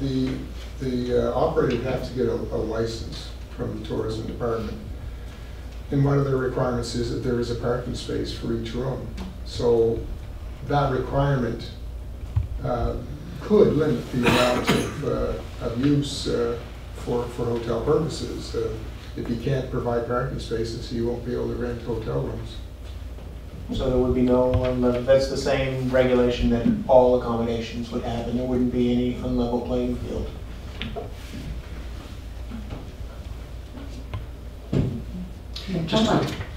the operator would have to get a license from the tourism department. And one of the requirements is that there is a parking space for each room. So that requirement could limit the amount of use for hotel purposes. If you can't provide parking spaces, you won't be able to rent hotel rooms. So there would be no, that's the same regulation that all accommodations would have, and there wouldn't be any unlevel playing field.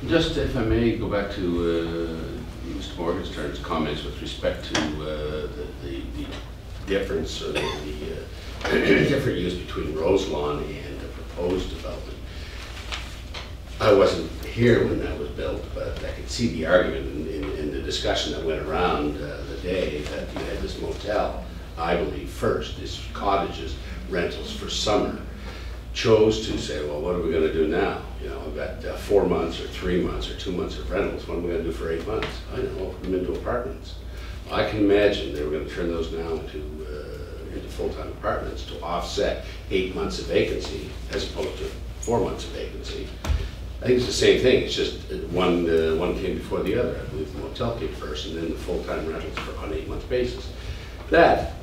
Just if I may go back to Mr. Morgenstern's comments with respect to the difference or the different use between Roselawn and the proposed development. I wasn't here when that was built, but I could see the argument in the discussion that went around the day that you had this motel, I believe first, this cottages, rentals for summer, chose to say, well, what are we going to do now? You know, we've got 4 months or 3 months or 2 months of rentals. What are we going to do for 8 months? I don't know, put them into apartments. Well, I can imagine they were going to turn those now into full-time apartments to offset 8 months of vacancy as opposed to 4 months of vacancy. I think it's the same thing. It's just one came before the other. I believe the motel came first, and then the full-time rentals on an 8-month basis. That,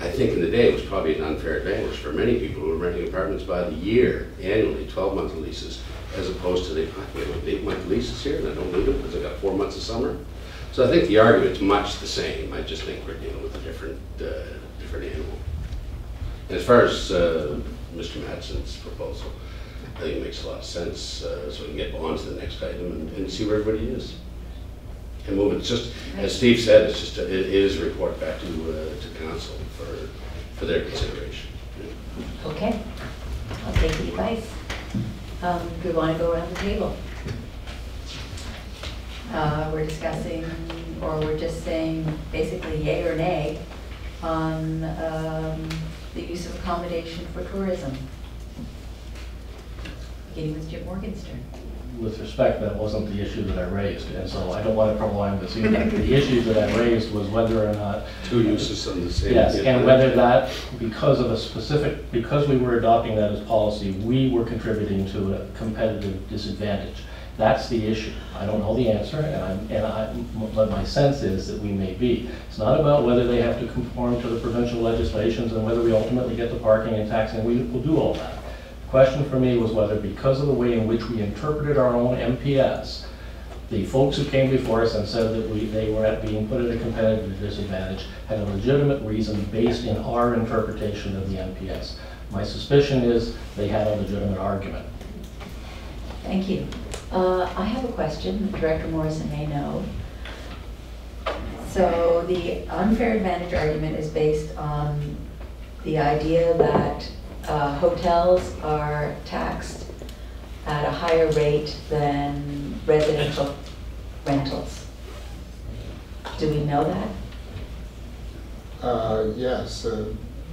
I think, in the day was probably an unfair advantage for many people who were renting apartments by the year, annually, 12-month leases, as opposed to the 8-month leases here, and I don't need them because I got 4 months of summer. So I think the argument's much the same. I just think we're dealing with a different animal. And as far as Mr. Madsen's proposal, I think it makes a lot of sense, so we can get on to the next item and see where everybody is. And move it, just, as Steve said, it's just, it is a report back to council for their consideration. Okay, I'll take the advice. Do we want to go around the table? We're discussing, or we're just saying basically yay or nay on the use of accommodation for tourism. Beginning with Jim Morgenstern. With respect, that wasn't the issue that I raised, and so I don't want to prolong this either. The issue that I raised was whether or not two uses on the same. Yes, and whether that, because of a specific, because we were adopting that as policy, we were contributing to a competitive disadvantage. That's the issue. I don't know the answer, but my sense is that we may be. It's not about whether they have to conform to the provincial legislations and whether we ultimately get the parking and taxing. We will do all that. The question for me was whether, because of the way in which we interpreted our own MPS, the folks who came before us and said that they were being put at a competitive disadvantage had a legitimate reason based in our interpretation of the MPS. My suspicion is they had a legitimate argument. Thank you. I have a question that Director Morrison may know. So the unfair advantage argument is based on the idea that hotels are taxed at a higher rate than residential rentals. Do we know that? Yes,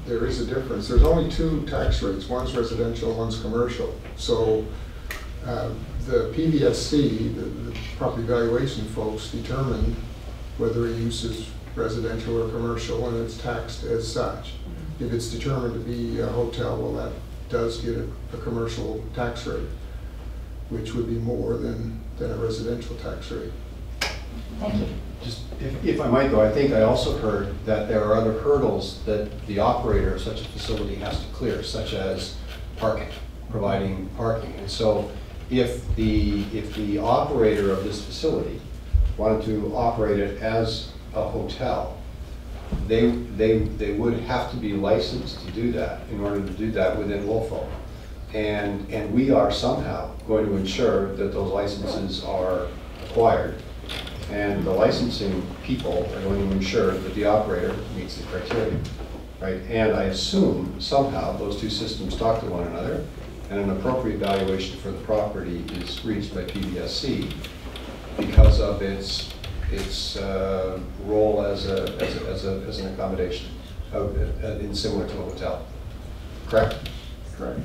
there is a difference. There's only 2 tax rates. One's residential, one's commercial. So the PVSC, the property valuation folks, determine whether a use is residential or commercial, and it's taxed as such. If it's determined to be a hotel, well, that does get a commercial tax rate, which would be more than a residential tax rate. Thank you. Just, if I might though, I think I also heard that there are other hurdles that the operator of such a facility has to clear, such as parking, providing parking. And so if the operator of this facility wanted to operate it as a hotel, they would have to be licensed to do that in order to do that within WOFO. And we are somehow going to ensure that those licenses are acquired. And the licensing people are going to ensure that the operator meets the criteria, right? And I assume somehow those 2 systems talk to one another, and an appropriate valuation for the property is reached by PVSC because of its role as an accommodation, similar to a hotel. Correct? Correct.